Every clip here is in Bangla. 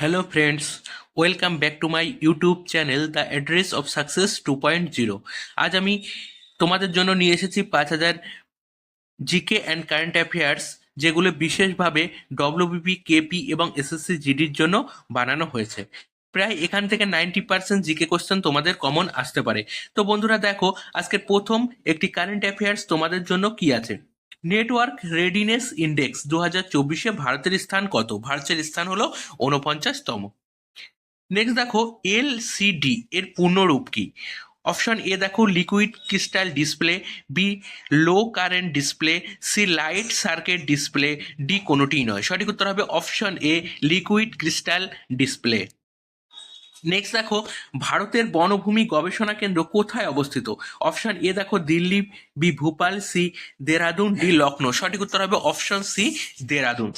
Hello friends, welcome back to my YouTube channel the address of success 2.0। আজ আমি তোমাদের জন্য নিয়ে এসেছি 5,000 জিকে অ্যান্ড কারেন্ট অ্যাফেয়ার্স, যেগুলো বিশেষভাবে ডব্লিউবিপি, কেপি এবং এসএসসি জিডির জন্য বানানো হয়েছে। প্রায় এখান থেকে 90% জিকে কোশ্চেন তোমাদের কমন আসতে পারে। তো বন্ধুরা দেখো, আজকের প্রথম একটি কারেন্ট অ্যাফেয়ার্স তোমাদের জন্য কি আছে। নেটওয়ার্ক রেডিনেস ইন্ডেক্স 2024-এ ভারতের স্থান কত? ভারতের স্থান হলো 49তম। নেক্সট দেখো, এলসিডি এর পূর্ণরূপ কি? অপশন এ দেখো liquid crystal display, B low current display, C light circuit display, D কোনোটিই নয়। সঠিক উত্তর হবে option A liquid crystal display. Next দেখো, ভারতের বনভূমি গবেষণা কেন্দ্র কোথায় অবস্থিত? অপশন এ দেখো Delhi, B Bhopal, C Dehradun, D Lucknow. সঠিক উত্তর হবে অপশন সি দেরাদুন।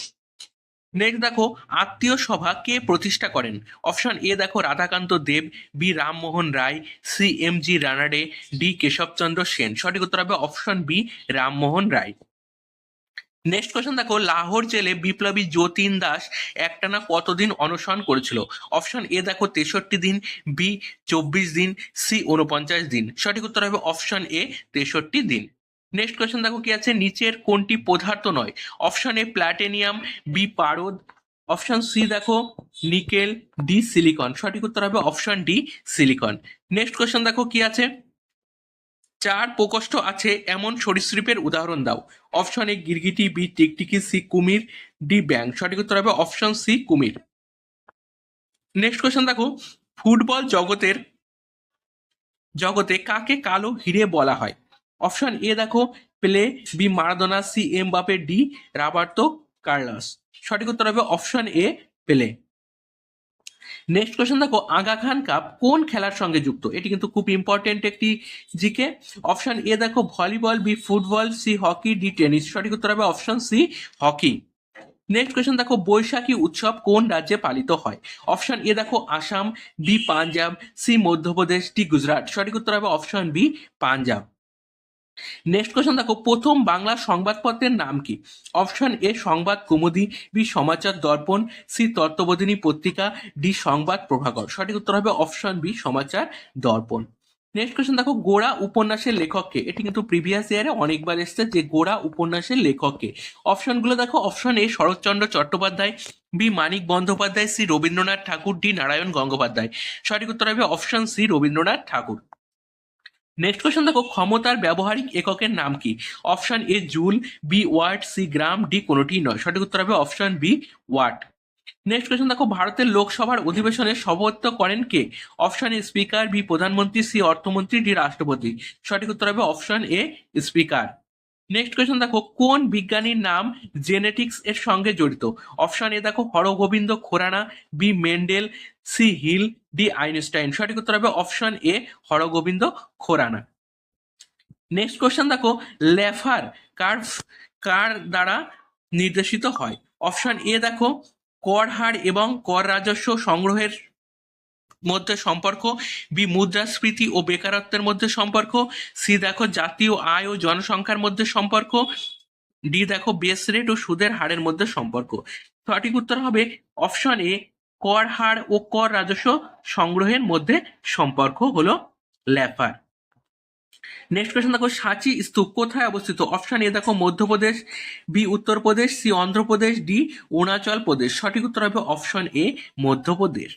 নেক্সট দেখো, আত্মীয় সভা কে প্রতিষ্ঠা করেন? অপশন এ দেখো Radhakanta Deb, B Rammohan Roy, C M G Ranade, D Keshab Chandra Sen. সঠিক উত্তর হবে option B Rammohan Roy. Next question দেখো, লাহোর জেলে বিপ্লবী যতীন দাস একটানা কতদিন অনশন করেছিল? অপশন এ দেখো 63 দিন, বি 24 দিন, সি 49 দিন। সঠিক উত্তর হবে অপশন এ 63 দিন। নেক্সট কোয়েশ্চেন দেখো কি আছে, নিচের কোনটি পদার্থ নয়? অপশন এ প্ল্যাটিনিয়াম, বি পারদ, অপশন সি দেখো নিকেল, ডি সিলিকন। সঠিক উত্তর হবে option D silicon. Next question দেখো কি আছে, চার প্রকোষ্ঠ আছে এমন সরীসৃপের উদাহরণ দাও। অপশন এ গিরগিটি, বি টিকটিকি, সি কুমির, ডি ব্যাং। সঠিক উত্তর হবে অপশন সি কুমির। নেক্সট কোয়েশ্চেন দেখো, ফুটবল জগতে কাকে কালো হিরে বলা হয়? অপশন এ দেখো Pele, B Maradona, C Mbappe, D Roberto Carlos. সঠিক উত্তর হবে অপশন এ পেলে। নেক্সট কোয়েশ্চেন দেখো, আগা খান কাপ কোন খেলার সঙ্গে যুক্ত? এটি কিন্তু খুব ইম্পর্টেন্ট একটি জিকে। অপশন এ দেখো volleyball, B football, C hockey, D tennis. সঠিক উত্তর হবে option C hockey. Next question দেখো, বৈশাখী উৎসব কোন রাজ্যে পালিত হয়? অপশন এ দেখো Assam, B Punjab, C Madhya Pradesh, D Gujarat. সঠিক উত্তর হবে option B Punjab. Next question দেখো, প্রথম বাংলা সংবাদপত্রের নাম কি? অপশন এ সংবাদ কৌমুদি, বি সমাচার দর্পণ, সি তত্ত্ববোধিনী পত্রিকা, ডি সংবাদ প্রভাকর। সঠিক উত্তর হবে অপশন বি সমাচার দর্পণ। নেক্সট কোয়েশ্চন দেখো, গোড়া উপন্যাসের লেখককে? এটি কিন্তু প্রিভিয়াস ইয়ারে অনেকবার এসছে যে গোড়া উপন্যাসের লেখককে। অপশনগুলো দেখো, option A Sharatchandra Chattopadhyay, B Manik Bandyopadhyay, C Rabindranath Thakur, D Narayan Gangopadhyay. সঠিক উত্তর হবে option C Rabindranath Thakur. Next question দেখো, ক্ষমতার ব্যবহারিক এককের নাম কি? Option A joule, B watt, C gram, D কোনোটি নয়। সঠিক উত্তর হবে option B watt. Next question দেখো, ভারতের লোকসভার অধিবেশনে সভাপতিত্ব করেন কে? অপশন এ স্পিকার, বি প্রধানমন্ত্রী, সি অর্থমন্ত্রী, ডি রাষ্ট্রপতি। সঠিক উত্তর হবে option A speaker. Next question দেখো, কোন বিজ্ঞানীর নাম জেনেটিক্স এর সঙ্গে জড়িত? অপশন এ দেখো Hargobind Khorana, B Mendel, C Hill, D Einstein. সঠিক উত্তর হবে option A Hargobind Khorana. Next question দেখো, লেফার কার্ভ কার দ্বারা নির্দেশিত হয়? অপশন এ দেখো কর হার এবং কর রাজস্ব সংগ্রহের মধ্যে সম্পর্ক, বি মুদ্রাস্ফীতি ও বেকারত্বের মধ্যে সম্পর্ক, সি দেখো জাতীয় আয় ও জনসংখ্যার মধ্যে সম্পর্ক, ডি দেখো বেস রেট ও সুদের হারের মধ্যে সম্পর্ক। সঠিক উত্তর হবে অপশন এ কর হার ও কর রাজস্ব সংগ্রহের মধ্যে সম্পর্ক হলো লেফার। নেক্সট কোয়েশ্চন দেখো, সাঁচি স্তূপ কোথায় অবস্থিত? অপশন এ দেখো Madhya Pradesh, B Uttar Pradesh, C Andhra Pradesh, D Arunachal Pradesh. সঠিক উত্তর হবে option A Madhya Pradesh.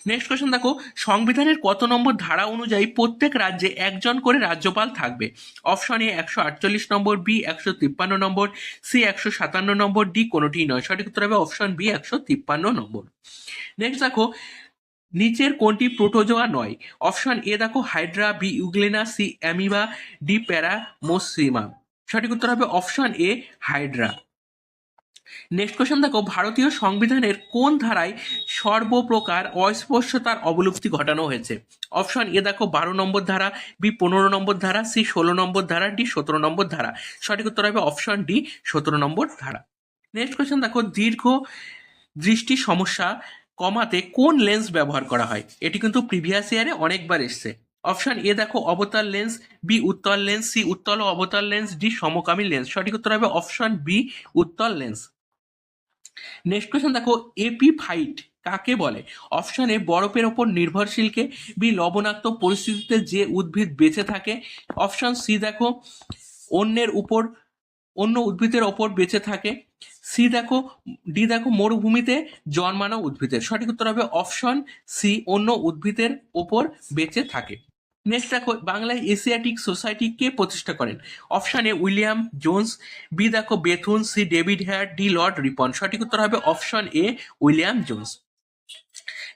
Next question দেখো, সংবিধানের কত নম্বর ধারা অনুযায়ী প্রত্যেক রাজ্যে একজন করে রাজ্যপাল থাকবে? Option A 148 number, B 153 number, C 157 number, D কোনোটি নয়। সঠিক উত্তর হবে অপশন বি 153 নম্বর। নেক্সট দেখো, নিচের কোনটি প্রোটোজোয়া নয়? অপশন এ দেখো hydra, B euglena, C amoeba, D paramecium. সঠিক উত্তর হবে option A hydra. Next question দেখো, ভারতীয় সংবিধানের কোন ধারায় সর্বপ্রকার অস্পৃশ্যতার অবলুপ্তি ঘটানো হয়েছে? অপশন এ দেখো 12 নম্বর ধারা, বি 15 নম্বর ধারা, সি 16 নম্বর ধারা, ডি 17 নম্বর ধারা। সঠিক উত্তর হবে অপশন ডি 17 নম্বর ধারা। নেক্সট কোয়েশ্চন দেখো, দীর্ঘ দৃষ্টি সমস্যা কমাতে কোন লেন্স ব্যবহার করা হয়? এটি কিন্তু প্রিভিয়াস ইয়ারে অনেকবার এসছে। অপশন এ দেখো অবতার লেন্স, বি উত্তল লেন্স, সি উত্তল ও অবতার লেন্স, ডি সমকামী লেন্স। সঠিক উত্তর হবে অপশন বি উত্তল লেন্স। নেক্সট কোয়েশ্চন দেখো, এপি ফাইট কাকে বলে? অপশন এ বরফের ওপর নির্ভরশীলকে, বি লবণাক্ত পরিস্থিতিতে যে উদ্ভিদ বেঁচে থাকে, অপশন সি দেখো অন্যের উপর অন্য উদ্ভিদের ওপর বেঁচে থাকে, সি দেখো ডি দেখো মরুভূমিতে জন্মানো উদ্ভিদের। সঠিক উত্তর হবে অপশন সি অন্য উদ্ভিদের ওপর বেঁচে থাকে। নেক্সট দেখো বাংলায় এশিয়াটিক সোসাইটি কে প্রতিষ্ঠা করেন? Option A William Jones, B দেখো Bethune, C David Hare, D Lord Ripon. সঠিক উত্তর হবে option A William Jones.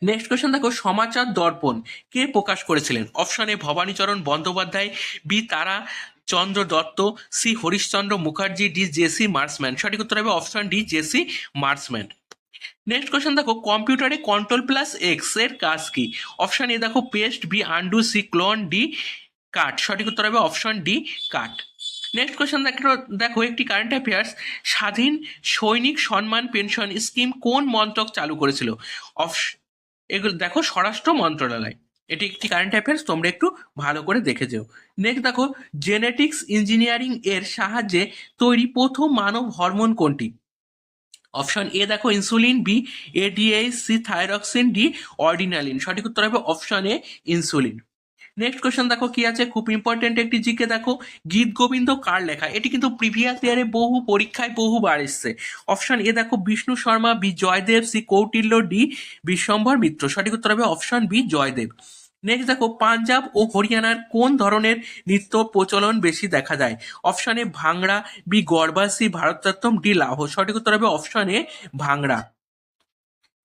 Next question দেখো সমাচার দর্পণ কে প্রকাশ করেছিলেন? Option A Bhabanicharan Bandyopadhyay, B Tara Chandra Dutta, C Harishchandra Mukherjee, D JC Marshman. সঠিক উত্তর হবে option D JC Marshman. Next question দেখো কম্পিউটারে কন্ট্রোল প্লাস এক্স এর কাজ কি? অপশন এ দেখো paste, B undo, C clone, D cut. সঠিক উত্তর হবে option D cut. Next question দেখো একটি কারেন্ট অ্যাফেয়ার্স, স্বাধীন সৈনিক সম্মান পেনশন স্কিম কোন মন্ত্রক চালু করেছিল? এগুলো দেখো স্বরাষ্ট্র মন্ত্রণালয়। এটি একটি কারেন্ট অ্যাফেয়ার্স, তোমরা একটু ভালো করে দেখে যেও। নেক্সট দেখো জেনেটিক্স ইঞ্জিনিয়ারিং এর সাহায্যে তৈরি প্রথম মানব হরমোন কোনটি? অপশন এ দেখো insulin, B ADH, C thyroxine, D adrenaline. সঠিক উত্তর হবে option A insulin. Next question দেখো কি আছে, খুব ইম্পর্টেন্ট একটি জিকে দেখো, গীত গোবিন্দ কার লেখা? এটি কিন্তু প্রিভিয়াস ইয়ারে বহু পরীক্ষায় বহুবার এসছে। অপশন এ দেখো Vishnu Sharma, B Jayadev, C Kautilya, D Bishwambhar Mitra. সঠিক উত্তর হবে অপশন বি জয়দেব। নেক্সট দেখো পাঞ্জাব ও হরিয়ানার কোন ধরনের নৃত্য প্রচলন বেশি দেখা যায়? অপশন এ ভাংড়া, B garba, C Bharatanatyam, D লাহো। সঠিক উত্তর হবে অপশন এ ভাংড়া।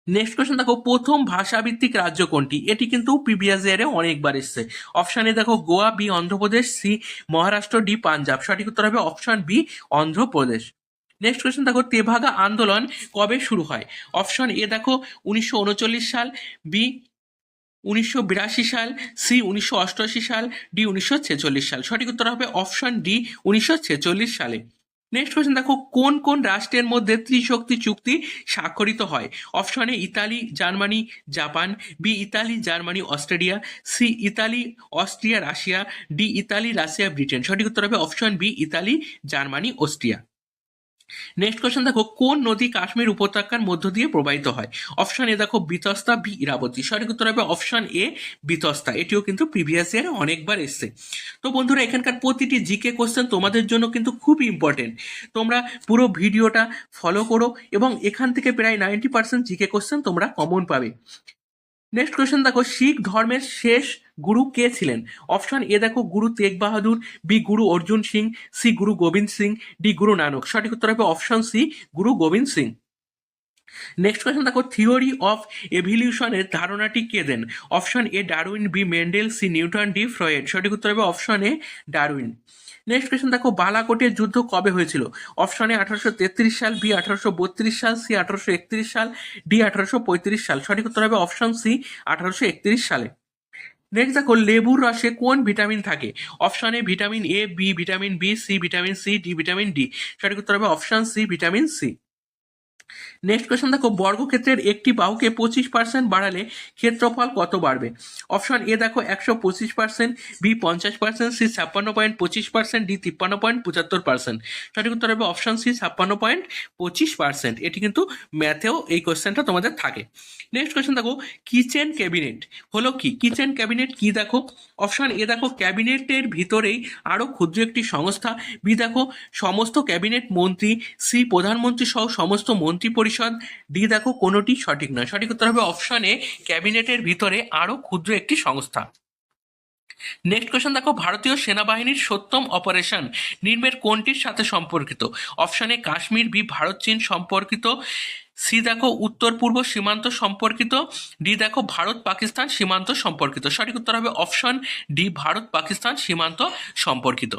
নেক্সট কোয়েশ্চেন দেখো প্রথম ভাষাভিত্তিক রাজ্য কোনটি? এটি কিন্তু প্রিভিয়াস ইয়ারে অনেকবার এসছে। অপশানে দেখো Goa, B Andhra Pradesh, C Maharashtra, D Punjab. সঠিক উত্তর হবে option B Andhra Pradesh. Next question দেখো তেভাগা আন্দোলন কবে শুরু হয়? অপশন এ দেখো 1939 সাল, বি 1982 সাল, সি 1988 সাল, ডি 1946 সাল। সঠিক উত্তর হবে অপশন ডি 1946 সালে। নেক্সট কোয়েশ্চেন দেখো কোন কোন রাষ্ট্রের মধ্যে ত্রিশক্তি চুক্তি স্বাক্ষরিত হয়? Option A Italy, Germany, Japan, B Italy, Germany, Australia, C Italy, Austria, Russia, D Italy, Russia, Britain. সঠিক উত্তর হবে option B Italy, Germany, Austria. Next question দেখো কোন নদী কাশ্মীর উপত্যকার মধ্য দিয়ে প্রবাহিত হয়? অপশন এ দেখো বিতস্তা, বি ইরাবতী। সঠিক উত্তর হবে অপশন এ বিতস্তা। এটিও কিন্তু প্রিভিয়াস ইয়ারে অনেকবার এসছে। তো বন্ধুরা এখানকার প্রতিটি জিকে কোশ্চেন তোমাদের জন্য কিন্তু খুব ইম্পর্টেন্ট। তোমরা পুরো ভিডিওটা ফলো করো এবং এখান থেকে প্রায় 90% জিকে কোশ্চেন তোমরা কমন পাবে। নেক্সট কোয়েশ্চেন দেখো শিখ ধর্মের শেষ গুরু কে ছিলেন? অপশন এ দেখো গুরু তেগ বাহাদুর, বি গুরু অর্জুন সিং, সি গুরু গোবিন্দ সিং, ডি গুরু নানক। সঠিক উত্তর হবে option C Guru Gobind Singh. Next question দেখো থিওরি অফ এভলিউশনের ধারণাটি কে দেন? Option A Darwin, B Mendel, C Newton, D Freud. সঠিক উত্তর হবে option A Darwin. Next question দেখো বালাকোটের যুদ্ধ কবে হয়েছিল? অপশন এ 1833 সাল, বি 1832 সাল, সি 1831 সাল, ডি 1835 সাল। সঠিক উত্তর হবে অপশন সি 1831 সালে। নেক্সট দেখো লেবুর রসে কোন ভিটামিন থাকে? Option A vitamin A, B vitamin B, C vitamin C, D vitamin D. সঠিক উত্তর হবে option C vitamin C. Next question দেখো বর্গক্ষেত্রের একটি বাহুকে 25% বাড়ালে ক্ষেত্রফল কত বাড়বে? অপশন এ দেখো 125%, বি 50%, সি 56.25%, ডি 53.75%। সঠিক উত্তর হবে অপশন সি 56.25%। এটি কিন্তু ম্যাথেও এই কোয়েশ্চেনটা তোমাদের থাকে। নেক্সট কোয়েশ্চেন দেখো কিচেন ক্যাবিনেট হলো কি? কিচেন ক্যাবিনেট কি দেখো? অপশন এ দেখো ক্যাবিনেটের ভিতরেই আরও ক্ষুদ্র একটি সংস্থা, বি দেখো সমস্ত ক্যাবিনেট মন্ত্রী, সি প্রধানমন্ত্রী সহ সমস্ত মন্ত্রী পরিষদ, ডি দেখো কোনোটি সঠিক নয়। সঠিক উত্তর হবে অপশন এ ক্যাবিনেটের ভিতরে আরও ক্ষুদ্র একটি সংস্থা। নেক্সট কোয়েশ্চেন দেখো ভারতীয় সেনাবাহিনীর ৭ম অপারেশন নির্মের কোনটির সাথে সম্পর্কিত? Option A Kashmir, B Bharat চীন সম্পর্কিত, সি দেখো উত্তর পূর্ব সীমান্ত সম্পর্কিত, ডি দেখো ভারত পাকিস্তান সীমান্ত সম্পর্কিত। সঠিক উত্তর হবে অপশন ডি ভারত পাকিস্তান সীমান্ত সম্পর্কিত।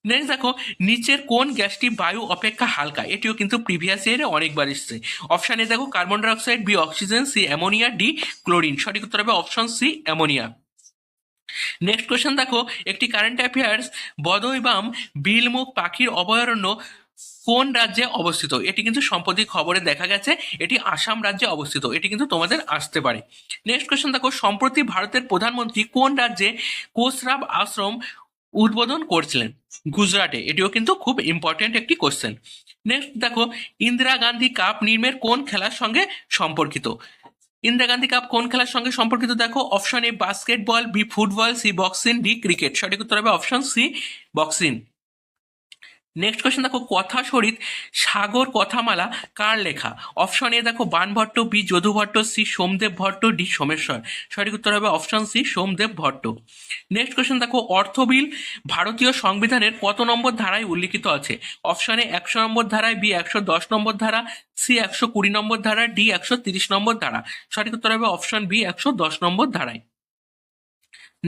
নেক্সট দেখো নিচের কোন গ্যাসটি বায়ু অপেক্ষা হালকা? এটিও কিন্তু প্রিভিয়াস ইয়ারে অনেকবার এসছে। অপশন এ দেখো carbon dioxide, B oxygen, C ammonia, D chlorine. সঠিক উত্তর হবে option C ammonia. Next question দেখো একটি কারেন্ট অ্যাফেয়ার্স, বদৈবাম বিলমুখ পাখির অভয়ারণ্য কোন রাজ্যে অবস্থিত? এটি কিন্তু সম্প্রতি খবরে দেখা গেছে এটি আসাম রাজ্যে অবস্থিত। এটি কিন্তু তোমাদের আসতে পারে। নেক্সট কোয়েশ্চেন দেখো সম্প্রতি ভারতের প্রধানমন্ত্রী কোন রাজ্যে কোসরাব আশ্রম উদ্বোধন করছিলেন? গুজরাটে। এটিও কিন্তু খুব ইম্পর্টেন্ট একটি কোশ্চেন। নেক্সট দেখো ইন্দিরা গান্ধী কাপ নির্মের কোন খেলার সঙ্গে সম্পর্কিত? ইন্দিরা গান্ধী কাপ কোন খেলার সঙ্গে সম্পর্কিত দেখো, option A basketball, B football, C boxing, D cricket. সঠিক উত্তর হবে option C boxing. Next question দেখো, কথা শরীর সাগর কথামালা কার লেখা? অপশন এ দেখো Banabhatta, B Jadu Bhatta, C Somadev Bhatta, D Someshwar. সঠিক উত্তর হবে option C Somadev Bhatta. Next question দেখো, অর্থ বিল ভারতীয় সংবিধানের কত নম্বর ধারায় উল্লিখিত আছে? অপশন এ 100 নম্বর ধারায়, বি 110 নম্বর ধারা, সি 120 নম্বর ধারা, ডি 130 নম্বর ধারা। সঠিক উত্তর হবে অপশন বি 110 নম্বর ধারায়।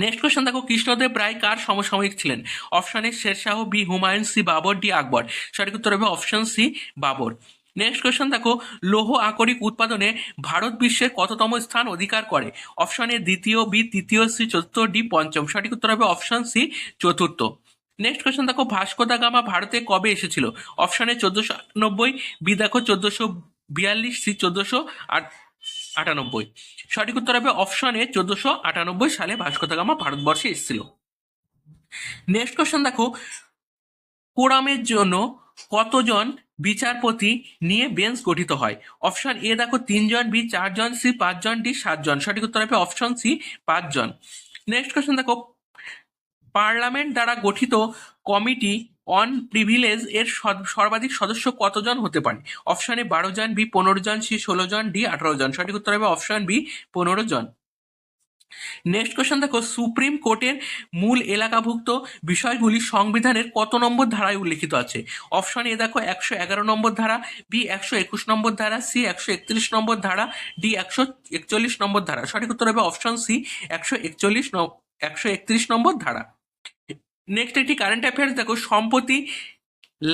নেক্সট কোয়েশ্চেন দেখো, কৃষ্ণদেব রায় কার সমসাময়িক ছিলেন? Option A Sher Shah, B Humayun, C Babur, D Akbar. সঠিক উত্তর হবে option C Babur. Next question দেখো, লৌহ আকরিক উৎপাদনে ভারত বিশ্বের কততম স্থান অধিকার করে? অপশন এ দ্বিতীয়, বি তৃতীয়, সি চতুর্থ, ডি পঞ্চম। সঠিক উত্তর হবে অপশন সি চতুর্থ। নেক্সট কোয়েশ্চেন দেখো, ভাস্কো দা গামা ভারতে কবে এসেছিল? অপশন এ 1498, বি দেখো 1442, সি 1498। সঠিক উত্তর হবে অপশন এ 1498 সালে ভাস্কো দা গামা ভারতবর্ষে এসেছিল। নেক্সট কোয়েশ্চেন দেখো, কোরামের জন্য কতজন বিচারপতি নিয়ে বেঞ্চ গঠিত হয়? অপশন এ দেখো 3 জন, বি 4 জন, সি 5 জন, ডি 7 জন। সঠিক উত্তর হবে অপশন সি 5 জন। নেক্সট কোয়েশ্চেন দেখো, পার্লামেন্ট দ্বারা গঠিত কমিটি অন প্রিভিলেজ এর সর্বাধিক সদস্য কতজন হতে পারে? অপশন এ 12 জন, বি 15 জন, সি 16 জন, ডি 18 জন। সঠিক উত্তর হবে অপশন বি 15 জন। নেক্সট কোয়েশ্চেন দেখো, সুপ্রিম কোর্টের মূল এলাকাভুক্ত বিষয়গুলি সংবিধানের কত নম্বর ধারায় উল্লিখিত আছে? অপশন এ দেখো 111 নম্বর ধারা, বি 121 নম্বর ধারা, সি 131 নম্বর ধারা, ডি 141 নম্বর ধারা। সঠিক উত্তর হবে অপশন সি 131 নম্বর ধারা। নেক্সট একটি কারেন্ট অ্যাফেয়ার্স দেখো, সম্প্রতি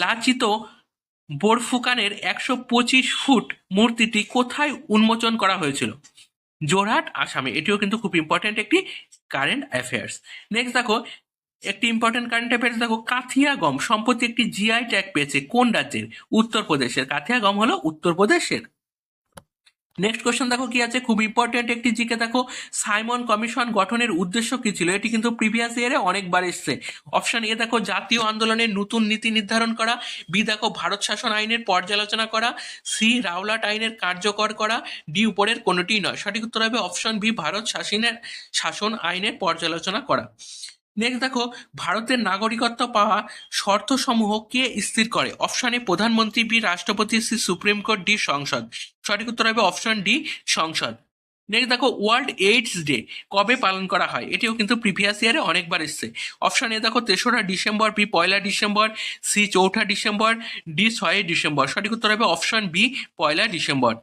লাচিত বোরফুকানের 125 ফুট মূর্তিটি কোথায় উন্মোচন করা হয়েছিল? জোরহাট, আসামে। এটিও কিন্তু খুব ইম্পর্টেন্ট একটি কারেন্ট অ্যাফেয়ার্স। নেক্সট দেখো, একটি ইম্পর্টেন্ট কারেন্ট অ্যাফেয়ার্স দেখো, কাথিয়া গম সম্প্রতি একটি জিআই ট্যাগ পেয়েছে কোন রাজ্যের? উত্তরপ্রদেশের। কাথিয়া গম হলো উত্তরপ্রদেশের। নেক্সট কোয়েশ্চেন দেখো কি আছে, খুব ইম্পর্টেন্ট একটি জিকে দেখো, সাইমন কমিশন গঠনের উদ্দেশ্য কি ছিল? এটি কিন্তু প্রিভিয়াস ইয়ারে অনেকবার এসছে। অপশন এ দেখো জাতীয় আন্দোলনের নতুন নীতি নির্ধারণ করা, বি দেখো ভারত শাসন আইনের পর্যালোচনা করা, সি রাওলাট আইনের কার্যকর করা, ডি উপরের কোনোটিই নয়। সঠিক উত্তর হবে অপশন বি ভারত শাসন আইনের পর্যালোচনা করা। নেক্সট দেখো, ভারতের নাগরিকত্ব পাওয়া শর্তসমূহ কে স্থির করে? অপশন এ প্রধানমন্ত্রী, বি রাষ্ট্রপতি, সি সুপ্রিম কোর্ট, ডি সংসদ। সঠিক উত্তর হবে অপশন ডি সংসদ। নেক্সট দেখো, ওয়ার্ল্ড এইডস ডে কবে পালন করা হয়? এটিও কিন্তু প্রিভিয়াস ইয়ারে অনেকবার এসছে। অপশন এ দেখো 3রা ডিসেম্বর, বি 1লা ডিসেম্বর, সি 4ঠা ডিসেম্বর, ডি 6 ডিসেম্বর। সঠিক উত্তর হবে অপশন বি 1লা ডিসেম্বর।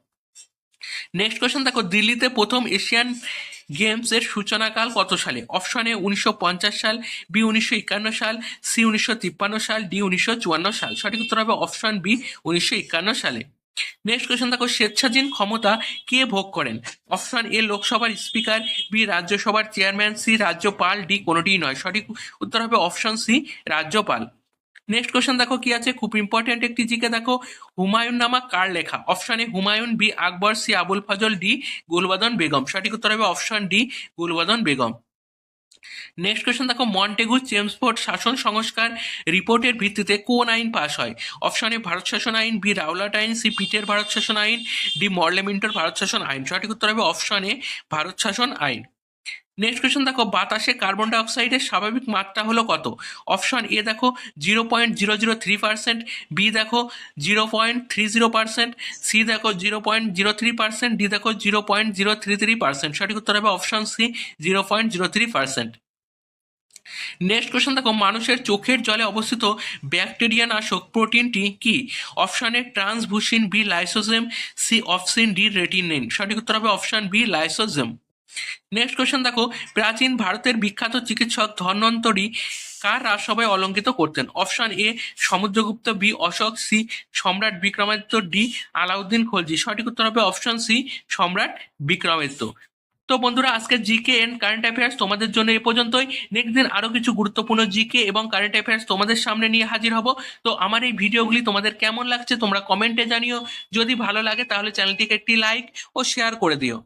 নেক্সট কোয়েশ্চেন দেখো, দিল্লিতে প্রথম এশিয়ান গেমস এর সূচনাকাল কত সালে? অপশন এ 1950 সাল, বি 1951 সাল, সি 1953 সাল, ডি 1954 সাল। সঠিক উত্তর হবে অপশন বি 1951 সালে। নেক্সট কোয়েশ্চেন দেখো, স্বেচ্ছাধীন ক্ষমতা কে ভোগ করেন? অপশন এ লোকসভার স্পিকার, বি রাজ্যসভার চেয়ারম্যান, সি রাজ্যপাল, ডি কোনোটিই নয়। সঠিক উত্তর হবে অপশন সি রাজ্যপাল। নেক্সট কোয়েশ্চেন দেখো কি আছে, খুব ইম্পর্টেন্ট একটি জিকে দেখো, হুমায়ুন নামা কার লেখা? Option A Humayun, B Akbar, C Abul Fazl, D Gulbadan Begum. সঠিক উত্তর হবে option D Gulbadan Begum. Next question দেখো, মন্টেগু চেমসফোর্ড শাসন সংস্কার রিপোর্টের ভিত্তিতে কোন আইন পাস হয়? অপশন এ ভারত শাসন আইন, বি রাওলাট আইন, সি পিটের ভারত শাসন আইন, ডি মর্লেমিন্টোর ভারত শাসন আইন। সঠিক উত্তর হবে অপশন এ ভারত শাসন আইন। নেক্সট কোয়েশ্চেন দেখো, বাতাসে কার্বন ডাইঅক্সাইডের স্বাভাবিক মাত্রা হলো কত? অপশন এ দেখো 0.003%, বি দেখো 0.30%, সি দেখো 0.03%, ডি দেখো 0.033%। সঠিক উত্তর হবে অপশন সি 0.03%। নেক্সট কোয়েশ্চেন দেখো, মানুষের চোখের জলে অবস্থিত ব্যাকটেরিয়া নাশক প্রোটিনটি কি? Option A transducin, B lysozyme, C opsin, D retinin. সঠিক উত্তর হবে option B lysozyme. Next question দেখো, প্রাচীন ভারতের বিখ্যাত চিকিৎসক ধন্বন্তরী কার রাজসভায় অলঙ্কিত করতেন? Option A Samudragupta, B Ashok, C সম্রাট বিক্রমাদিত্য, ডি আলাউদ্দিন খলজি। সঠিক উত্তর হবে অপশন সি সম্রাট বিক্রমাদিত্য। তো বন্ধুরা, আজকে জিকে এন্ড কারেন্ট অ্যাফেয়ার্স তোমাদের জন্য এ পর্যন্তই। নেক্সট দিন আরও কিছু গুরুত্বপূর্ণ জিকে এবং কারেন্ট অ্যাফেয়ার্স তোমাদের সামনে নিয়ে হাজির হব। তো আমার এই ভিডিওগুলি তোমাদের কেমন লাগছে তোমরা কমেন্টে জানিও। যদি ভালো লাগে তাহলে চ্যানেলটিকে একটি লাইক ও শেয়ার করে দিও।